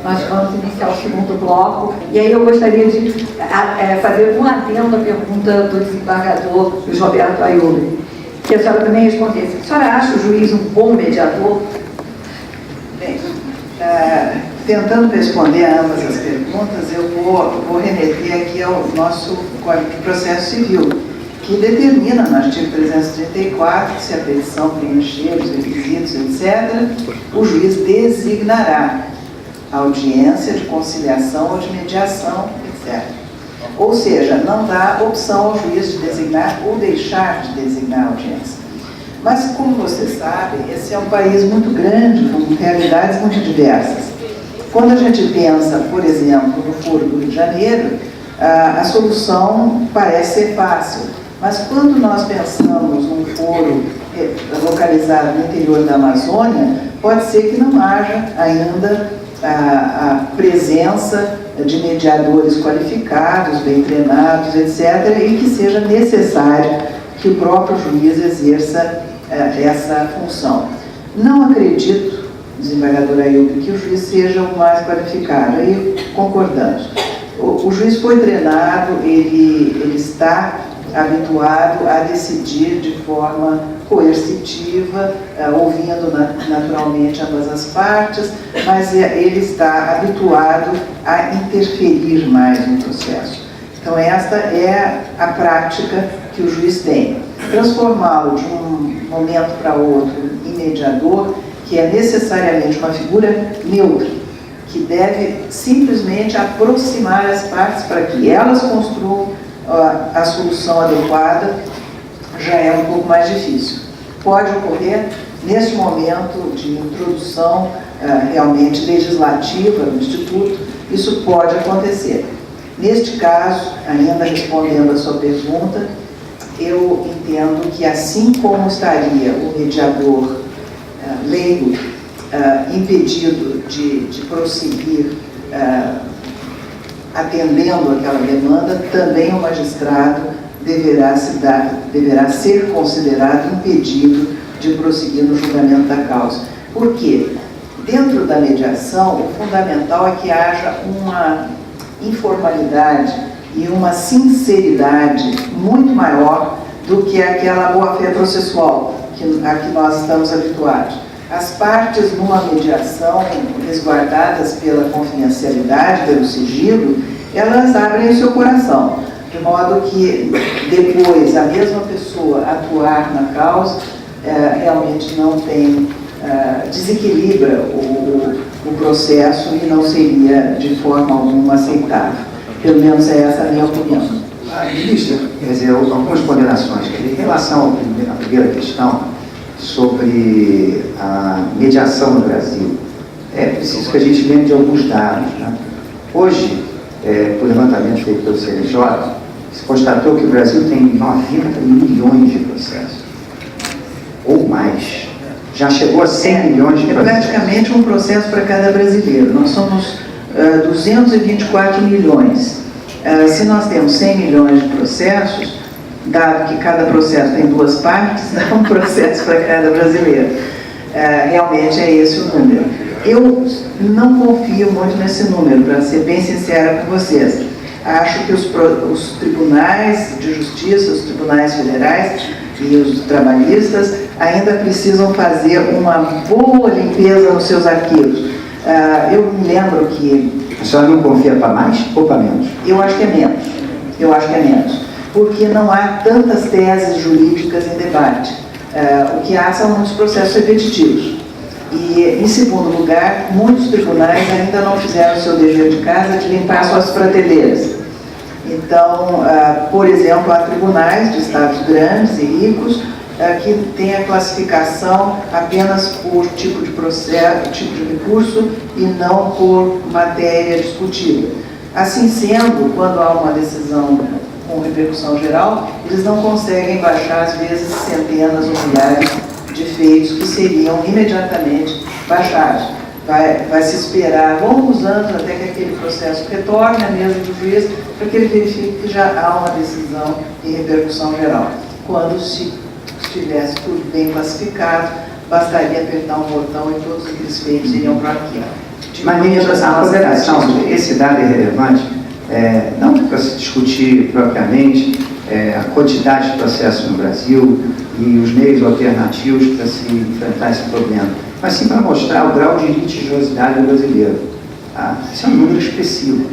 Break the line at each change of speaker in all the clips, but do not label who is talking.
nós vamos iniciar o segundo bloco. E aí eu gostaria de fazer um adendo à pergunta do desembargador Luiz Roberto Ayub, que a senhora também respondesse. A senhora acha o juiz um bom mediador?
Bem, tentando responder a ambas as perguntas, eu vou remeter aqui ao nosso Código de Processo Civil, que determina no artigo 334 que, se a petição preencher os requisitos, etc., o juiz designará audiência de conciliação ou de mediação, etc. Ou seja, não dá opção ao juiz de designar ou deixar de designar a audiência. Mas, como vocês sabem, esse é um país muito grande, com realidades muito diversas. Quando a gente pensa, por exemplo, no Foro do Rio de Janeiro, a solução parece ser fácil. Mas quando nós pensamos num foro localizado no interior da Amazônia, pode ser que não haja ainda a presença de mediadores qualificados, bem treinados, etc., e que seja necessário que o próprio juiz exerça essa função. Não acredito, desembargador Ayub, que o juiz seja o mais qualificado, aí concordamos. O juiz foi treinado, ele está habituado a decidir de forma coercitiva, ouvindo naturalmente ambas as partes, mas ele está habituado a interferir mais no processo. Então esta é a prática que o juiz tem. Transformá-lo de um momento para outro em mediador, que é necessariamente uma figura neutra, que deve simplesmente aproximar as partes para que elas construam a solução adequada, já é um pouco mais difícil. Pode ocorrer, neste momento de introdução realmente legislativa do Instituto, isso pode acontecer. Neste caso, ainda respondendo a sua pergunta, eu entendo que, assim como estaria o mediador leigo impedido de prosseguir atendendo aquela demanda, também o magistrado deverá ser considerado impedido de prosseguir no julgamento da causa. Por quê? Dentro da mediação, o fundamental é que haja uma informalidade e uma sinceridade muito maior do que aquela boa-fé processual a que nós estamos habituados. As partes numa mediação, resguardadas pela confidencialidade, pelo sigilo, elas abrem o seu coração, de modo que depois a mesma pessoa atuar na causa realmente não tem, desequilibra o processo e não seria de forma alguma aceitável. Pelo menos é essa a minha opinião.
Ministra, quer dizer, algumas ponderações. Em relação à primeira questão, sobre a mediação no Brasil, é preciso que a gente lembre de alguns dados, né? Hoje, por levantamento feito pelo CNJ, se constatou que o Brasil tem 90 milhões de processos, ou mais. Já chegou a 100 milhões de processos.
É praticamente um processo para cada brasileiro. Nós somos 224 milhões. Se nós temos 100 milhões de processos, dado que cada processo tem duas partes, dá um processo para cada brasileiro. Realmente é esse o número. Eu não confio muito nesse número, para ser bem sincera com vocês. Acho que os tribunais de justiça, os tribunais federais e os trabalhistas ainda precisam fazer uma boa limpeza nos seus arquivos. Eu me lembro que...
A senhora não confia para mais ou para menos?
Eu acho que é menos. Eu acho que é menos. Porque não há tantas teses jurídicas em debate. O que há são muitos processos repetitivos. E, em segundo lugar, muitos tribunais ainda não fizeram o seu dever de casa de limpar suas prateleiras. Então, por exemplo, há tribunais de estados grandes e ricos que têm a classificação apenas por tipo de processo, tipo de recurso e não por matéria discutida. Assim sendo, quando há uma decisão com repercussão geral, eles não conseguem baixar, às vezes, centenas ou milhares de feitos que seriam imediatamente baixados. Vai se esperar longos anos até que aquele processo retorne à mesa do juiz para que ele verifique que já há uma decisão em repercussão geral. Quando se estivesse tudo bem classificado, bastaria apertar um botão e todos aqueles feitos iriam para aqui.
Mas a ponderação, esse dado é relevante, não para se discutir propriamente a quantidade de processos no Brasil e os meios alternativos para se enfrentar esse problema, mas sim para mostrar o grau de litigiosidade brasileiro. Tá? Isso é um número expressivo.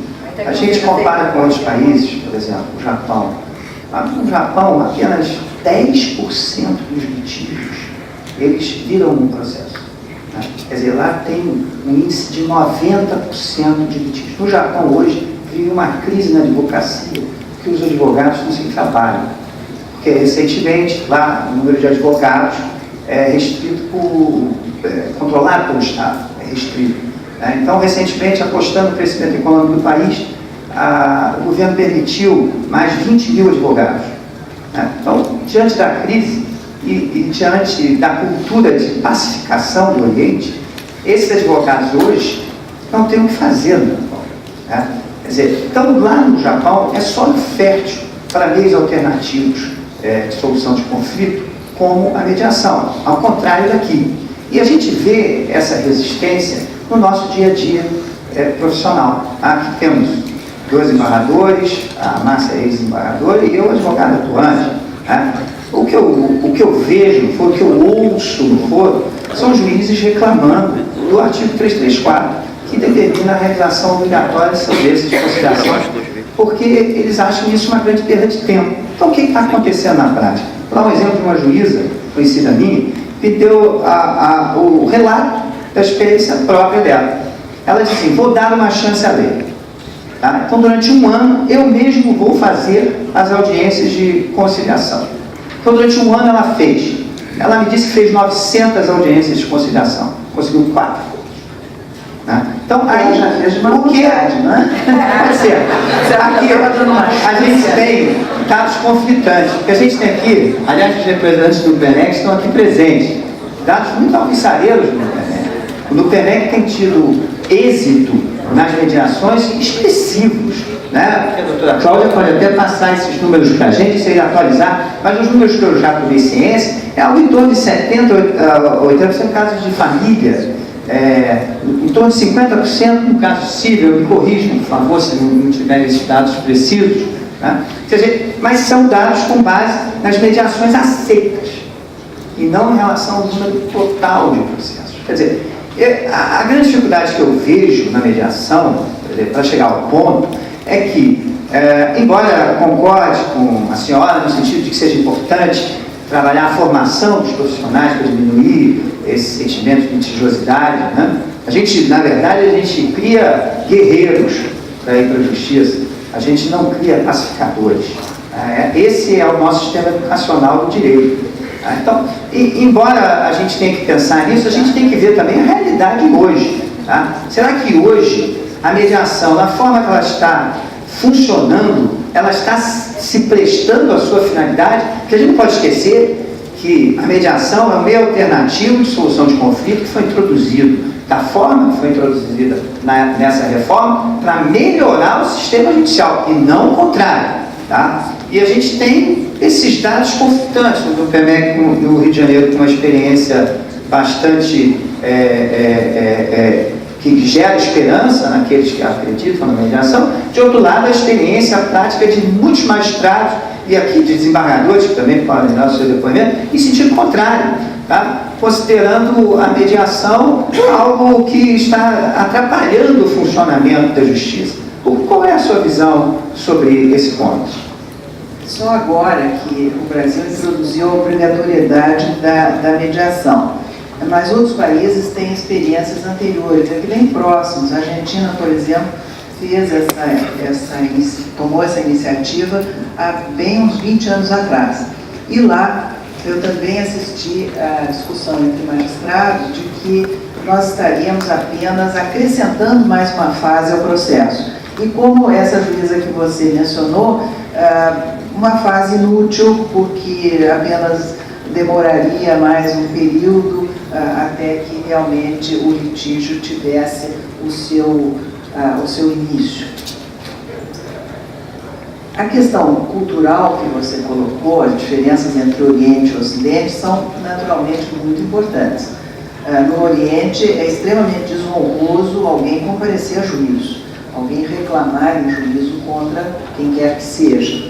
A gente compara com outros países, por exemplo, o Japão. No Japão, apenas 10% dos litígios, eles viram um processo. Tá? Quer dizer, lá tem um índice de 90% de litígios. No Japão, hoje, vive uma crise na advocacia, que os advogados não se trabalham. Porque, recentemente, lá, o número de advogados é restrito controlado pelo Estado, é restrito. Então, recentemente, apostando no crescimento econômico do país, o governo permitiu mais 20 mil advogados. Então, diante da crise e diante da cultura de pacificação do Oriente, esses advogados hoje não têm o que fazer no Japão. Quer dizer, então lá no Japão é solo fértil para meios alternativos de solução de conflito, como a mediação, ao contrário daqui. E a gente vê essa resistência no nosso dia a dia profissional. Aqui temos 2 embargadores, a Márcia é ex-embargadora e eu, advogado atuante. O que eu vejo, o que eu ouço no foro, são juízes reclamando do artigo 334, que determina a realização obrigatória de serviços de conciliação, porque eles acham isso uma grande perda de tempo. Então, o que está acontecendo na prática? Vou dar um exemplo de uma juíza, conhecida minha, que deu o relato da experiência própria dela. Ela disse assim: vou dar uma chance à lei. Tá? Então, durante um ano, eu mesmo vou fazer as audiências de conciliação. Então, durante um ano, ela fez. Ela me disse que fez 900 audiências de conciliação. Conseguiu 4. Então, aí
já fez uma vontade, não é?
Pode ser. Aqui, a gente tem dados conflitantes. O que a gente tem aqui, aliás, os representantes do NUPENEC estão aqui presentes. Dados muito alvissareiros do NUPENEC. O NUPENEC tem tido êxito nas mediações expressivos. Né? A doutora Cláudia pode até passar esses números para a gente, se ele atualizar, mas os números que eu já tomei ciência é algo em torno de 70% a 80% casos de família. Em torno de 50% no caso civil, me corrijam, por favor, se não tiverem esses dados precisos. Né? Quer dizer, mas são dados com base nas mediações aceitas e não em relação ao número total de processos. Quer dizer, a grande dificuldade que eu vejo na mediação, para chegar ao ponto, é que, embora concorde com a senhora no sentido de que seja importante trabalhar a formação dos profissionais para diminuir esse sentimento de litigiosidade, né? A gente, na verdade, a gente cria guerreiros para ir para a justiça, a gente não cria pacificadores. Esse é o nosso sistema educacional do direito. Então, embora a gente tenha que pensar nisso, a gente tem que ver também a realidade hoje. Tá? Será que hoje a mediação, da forma que ela está funcionando, ela está se prestando à sua finalidade? Porque a gente não pode esquecer que a mediação é um meio alternativo de solução de conflito que foi introduzido, da forma que foi introduzida nessa reforma, para melhorar o sistema judicial, e não o contrário. Tá? E a gente tem esses dados conflitantes. O NUPENEC no Rio de Janeiro com uma experiência bastante que gera esperança naqueles que acreditam na mediação. De outro lado, a experiência prática de muitos magistrados e aqui de desembargadores, que também podem dar o seu depoimento, em sentido contrário, tá? Considerando a mediação algo que está atrapalhando o funcionamento da justiça. Qual é a sua visão sobre esse ponto?
Só agora que o Brasil introduziu a obrigatoriedade da mediação. Mas outros países têm experiências anteriores, aqui bem próximos. A Argentina, por exemplo, fez tomou essa iniciativa há bem uns 20 anos atrás. E lá eu também assisti à discussão entre magistrados de que nós estaríamos apenas acrescentando mais uma fase ao processo. E como essa juíza que você mencionou, uma fase inútil, porque apenas demoraria mais um período até que realmente o litígio tivesse o seu início. A questão cultural que você colocou, as diferenças entre Oriente e Ocidente, são naturalmente muito importantes. No Oriente é extremamente desonroso alguém comparecer a juízo, alguém reclamar em juízo contra quem quer que seja.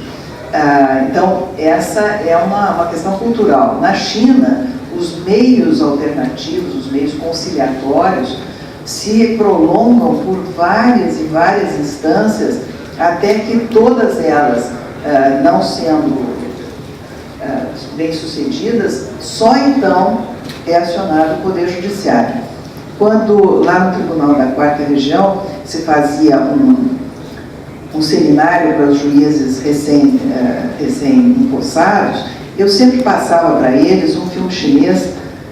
Então, essa é uma questão cultural. Na China, os meios alternativos, os meios conciliatórios, se prolongam por várias e várias instâncias, até que todas elas, não sendo bem-sucedidas, só então é acionado o Poder Judiciário. Quando lá no Tribunal da Quarta Região se fazia um seminário para os juízes recém-empossados, eu sempre passava para eles um filme chinês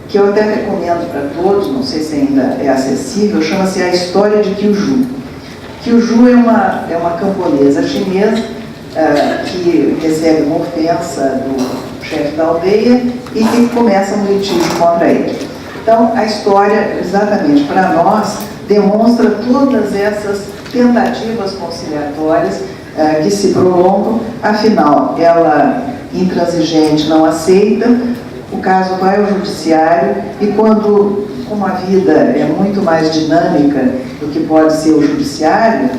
que eu até recomendo para todos, não sei se ainda é acessível, chama-se A História de Qiuzhou. Qiuzhou é uma camponesa chinesa que recebe uma ofensa do chefe da aldeia e que começa um litígio contra ele. Então, a história, exatamente para nós, demonstra todas essas tentativas conciliatórias que se prolongam. Afinal, ela, intransigente, não aceita, o caso vai ao judiciário e como a vida é muito mais dinâmica do que pode ser o judiciário,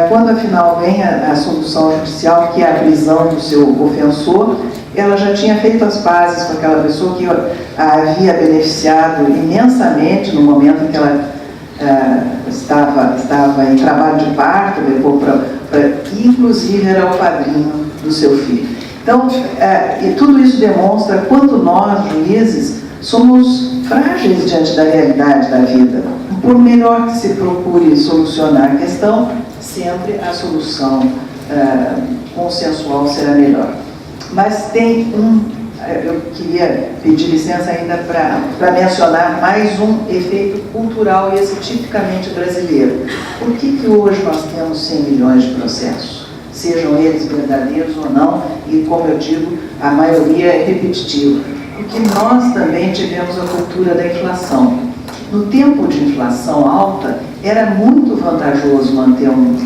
quando afinal vem a solução judicial, que é a prisão do seu ofensor, ela já tinha feito as pazes com aquela pessoa que a havia beneficiado imensamente no momento em que ela estava em trabalho de parto, levou que inclusive era o padrinho do seu filho. Então, e tudo isso demonstra quanto nós, juízes, somos frágeis diante da realidade da vida. Por melhor que se procure solucionar a questão, sempre a solução consensual será melhor. Mas tem eu queria pedir licença ainda para mencionar mais um efeito cultural, e esse tipicamente brasileiro. Por que hoje nós temos 100 milhões de processos? Sejam eles verdadeiros ou não, e como eu digo, a maioria é repetitiva. Porque nós também tivemos a cultura da inflação. No tempo de inflação alta, era muito vantajoso manter um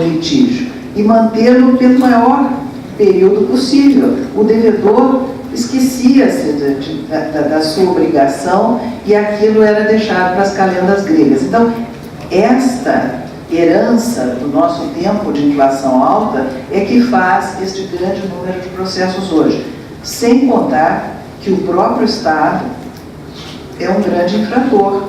litígio e mantê-lo pelo maior período possível. O devedor esquecia-se da sua obrigação e aquilo era deixado para as calendas gregas. Então, esta herança do nosso tempo de inflação alta é que faz este grande número de processos hoje. Sem contar que o próprio Estado é um grande infrator.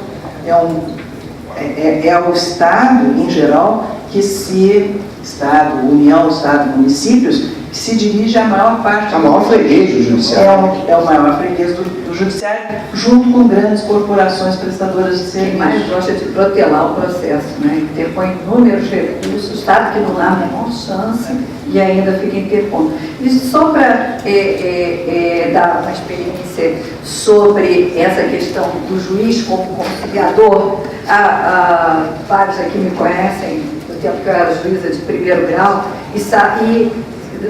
É o Estado, em geral, Estado, União, Estado, municípios, que se dirige à maior parte...
A maior freguês do judiciário.
É o maior freguês do judiciário, junto com grandes corporações prestadoras de serviços.
Quem mais gosta de protelar o processo, né? Interpõe inúmeros recursos, o Estado que não dá a menor chance e ainda fica interpondo. Isso só para dar uma experiência sobre essa questão do juiz como conciliador. Vários aqui me conhecem do tempo que eu era juíza de primeiro grau e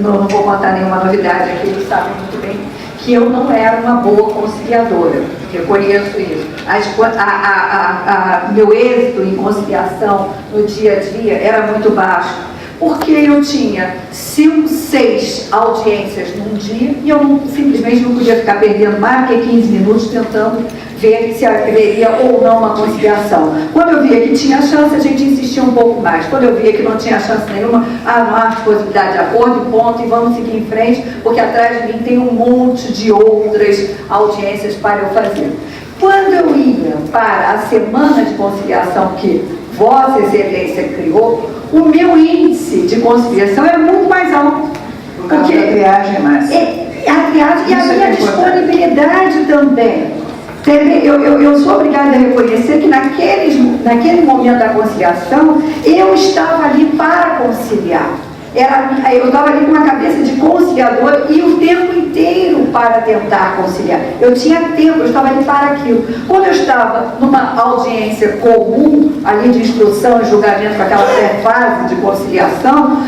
não vou contar nenhuma novidade aqui, eles sabem muito bem que eu não era uma boa conciliadora, reconheço isso. Meu êxito em conciliação no dia a dia era muito baixo, porque eu tinha 5, 6 audiências num dia e eu simplesmente não podia ficar perdendo mais do que 15 minutos tentando ver se haveria ou não uma conciliação. Quando eu via que tinha chance, a gente insistia um pouco mais. Quando eu via que não tinha chance nenhuma, não há possibilidade de acordo, ponto, e vamos seguir em frente, porque atrás de mim tem um monte de outras audiências para eu fazer. Quando eu ia para a semana de conciliação que Vossa Excelência criou, o meu índice de conciliação era muito mais alto.
Porque a triagem é mais.
A triagem e a minha disponibilidade também. Eu sou obrigada a reconhecer que naquele momento da conciliação, eu estava ali para conciliar. Eu estava ali com uma cabeça de conciliador e o tempo inteiro para tentar conciliar. Eu tinha tempo, eu estava ali para aquilo. Quando eu estava numa audiência comum, ali de instrução e julgamento, com aquela fase de conciliação,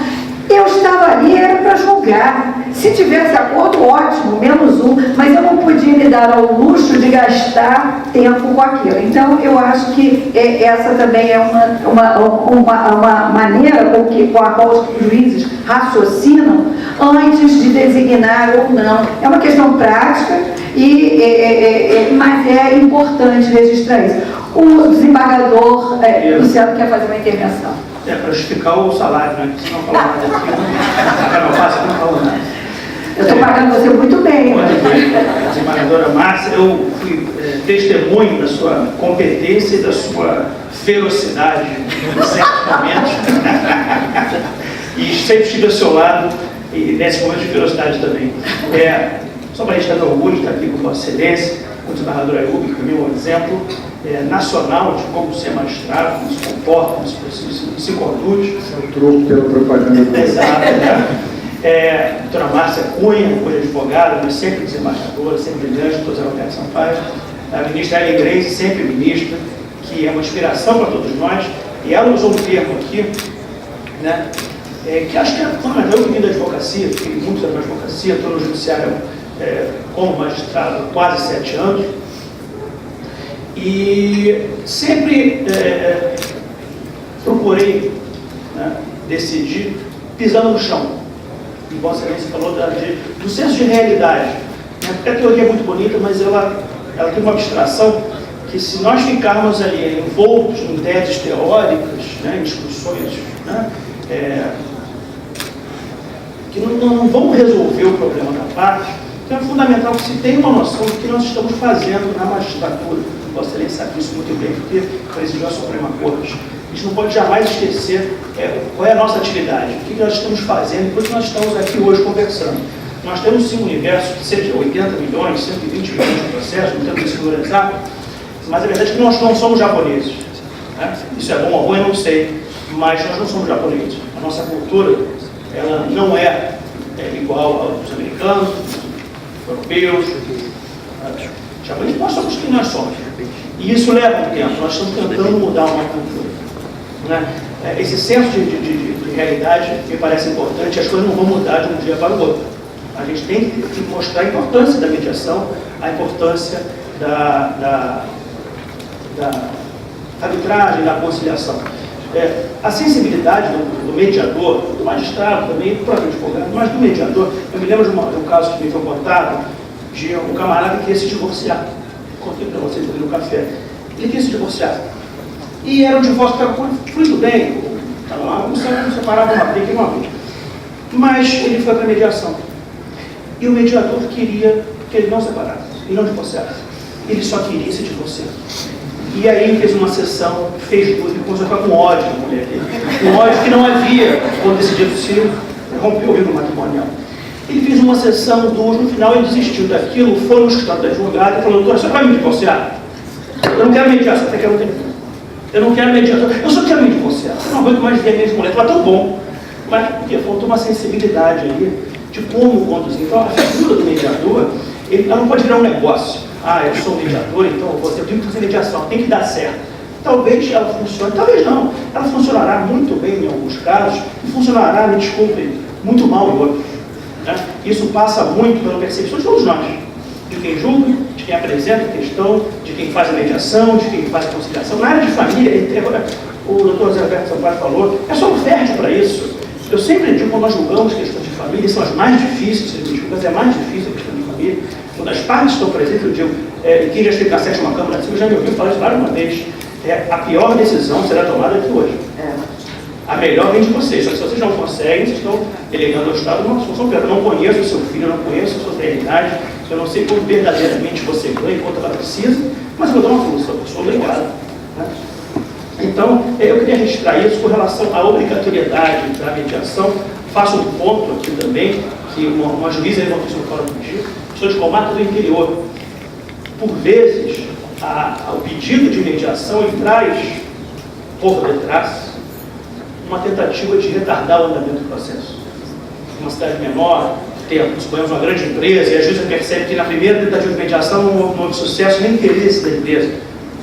eu estava ali era para julgar. Se tivesse acordo, ótimo, -1, mas eu não podia me dar ao luxo de gastar tempo com aquilo. Então, eu acho que essa também é uma maneira com a qual os juízes raciocinam antes de designar ou não. É uma questão prática, mas é importante registrar isso. O desembargador Luciano quer fazer uma intervenção.
Para justificar o salário, né? Se não falar nada aqui, não faço, não falo nada.
Eu estou pagando você muito bem.
Desembargadora Márcia, eu fui testemunho da sua competência e da sua ferocidade em certos momentos. E sempre estive ao seu lado, e nesse momento de ferocidade também. Só para a gente ter orgulho de estar aqui com Vossa Excelência, com o desembargador Ayub, que para mim é um exemplo nacional de como ser magistrado, como se comporta, como se conduz.
Esse é o troco pela propaganda.
Exato, né? Doutora Márcia Cunha, foi advogada, mas sempre desembargadora, sempre brilhante, todos os Roberto Sampaio. A ministra Ellen Grace, sempre ministra, que é uma inspiração para todos nós. E ela usou um termo aqui, né? Que acho que eu vim da advocacia, fiquei muitos anos na advocacia, estou no judiciário como magistrado há quase 7 anos. E sempre procurei, né, decidir pisando no chão. E Vossa Excelência falou do senso de realidade. Né? Porque a teoria é muito bonita, mas ela tem uma abstração que, se nós ficarmos ali envoltos em teses teóricas, né, em discussões, né, que não vão resolver o problema da parte, então é fundamental que se tenha uma noção do que nós estamos fazendo na magistratura. Vossa Excelência sabe disso muito bem, porque presidiu a Suprema Corte. A gente não pode jamais esquecer qual é a nossa atividade, o que nós estamos fazendo, e por que nós estamos aqui hoje conversando. Nós temos sim um universo que seja 80 milhões, 120 milhões de processos, não temos isso exato, mas a verdade é que nós não somos japoneses. Né? Isso é bom ou ruim, eu não sei, mas nós não somos japoneses. A nossa cultura, ela não é igual aos americanos, europeus, japoneses. Nós somos quem nós somos. E isso leva um tempo, nós estamos tentando mudar uma cultura. Né? Esse senso de realidade me parece importante, as coisas não vão mudar de um dia para o outro. A gente tem que mostrar a importância da mediação, a importância da arbitragem, da conciliação. A sensibilidade do mediador, do magistrado também, do próprio advogado, mas do mediador. Eu me lembro de um caso que me foi contado de um camarada que queria se divorciar. Contei para vocês ali no café. Ele queria se divorciar. E era um divórcio que estava fluindo bem. Estava lá, não separava uma briga e uma briga. Mas ele foi para a mediação. E o mediador queria que ele não separasse, e não divorciasse. Ele só queria se divorciar. E aí ele fez uma sessão, fez tudo, e começou a ficar com ódio da mulher dele. Um ódio que não havia quando decidiu se romper o vínculo matrimonial. Ele fez uma sessão dura, no final ele desistiu daquilo, foi no escritório da advogada e falou: doutora, você vai me divorciar? Eu não quero mediação, até que eu não tenho. Eu não quero mediação, eu só quero me divorciar. Eu não aguento mais ver a minha mulher, estava tão bom. Mas porque faltou uma sensibilidade ali de como conduzir. Então a figura do mediador, ela não pode virar um negócio. Eu sou mediador, então eu tenho que fazer mediação, tem que dar certo. Talvez ela funcione, talvez não. Ela funcionará muito bem em alguns casos e funcionará, me desculpem, muito mal em outros. Né? Isso passa muito pela percepção de todos nós, de quem julga, de quem apresenta a questão, de quem faz a mediação, de quem faz a conciliação. Na área de família, o doutor José Alberto Sampaio falou, é só fértil para isso. Eu sempre digo, quando nós julgamos questões de família, são as mais difíceis, é mais difícil a questão de família. Quando as partes estão presentes, eu digo, quem já esteve na sétima Câmara, você já me ouviu falar isso várias vezes, a pior decisão será tomada aqui hoje. A melhor vem de vocês, só que se vocês não conseguem, vocês estão delegando ao Estado uma solução pior. Eu não conheço o seu filho, eu não conheço a sua realidade, eu não sei como verdadeiramente você ganha, quanto ela precisa, mas eu vou dar uma solução, eu sou obrigado. Né? Então, eu queria registrar isso com relação à obrigatoriedade da mediação. Faço um ponto aqui também, que uma juíza levantou isso no fórum do dia, estou de comarca do interior. Por vezes, o pedido de mediação ele traz, por detrás, uma tentativa de retardar o andamento do processo. Uma cidade menor, suponhamos uma grande empresa, e a juíza percebe que na primeira tentativa de mediação não houve sucesso, nem interesse da empresa,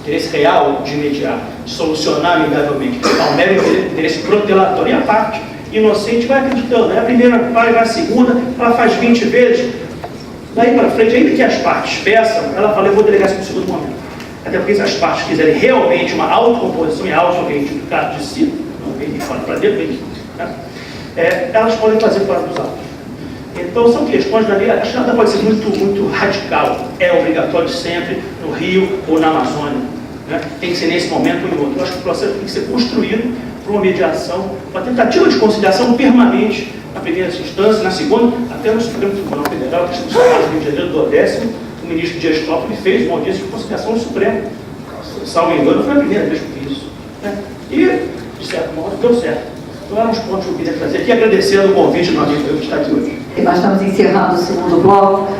interesse real de mediar, de solucionar amigavelmente, ao mero interesse protelatório. E a parte inocente, vai acreditando. Aí a primeira vai a segunda, ela faz 20 vezes. Daí para frente, ainda que as partes peçam, ela fala, eu vou delegar isso para o segundo momento. Até porque se as partes quiserem realmente uma autocomposição e auto-reivindicar de si, não vem de fora para dentro, né? Elas podem fazer fora dos autos. Então são questões da lei, acho que nada pode ser muito radical. É obrigatório sempre no Rio ou na Amazônia. Né? Tem que ser nesse momento ou em outro. Eu acho que o processo tem que ser construído para uma mediação, uma tentativa de conciliação permanente na primeira instância, na segunda, até no Supremo Tribunal Federal, que estamos chamados no Rio de Janeiro do 10º, o ministro Dias Toffoli fez uma audiência de conciliação no Supremo. Salvo engano, foi a primeira vez que fiz isso. Né? E, de certo modo, deu certo. Então eram os pontos que eu queria trazer aqui, agradecendo o convite do amigo que está aqui hoje.
Nós estamos encerrando o segundo bloco.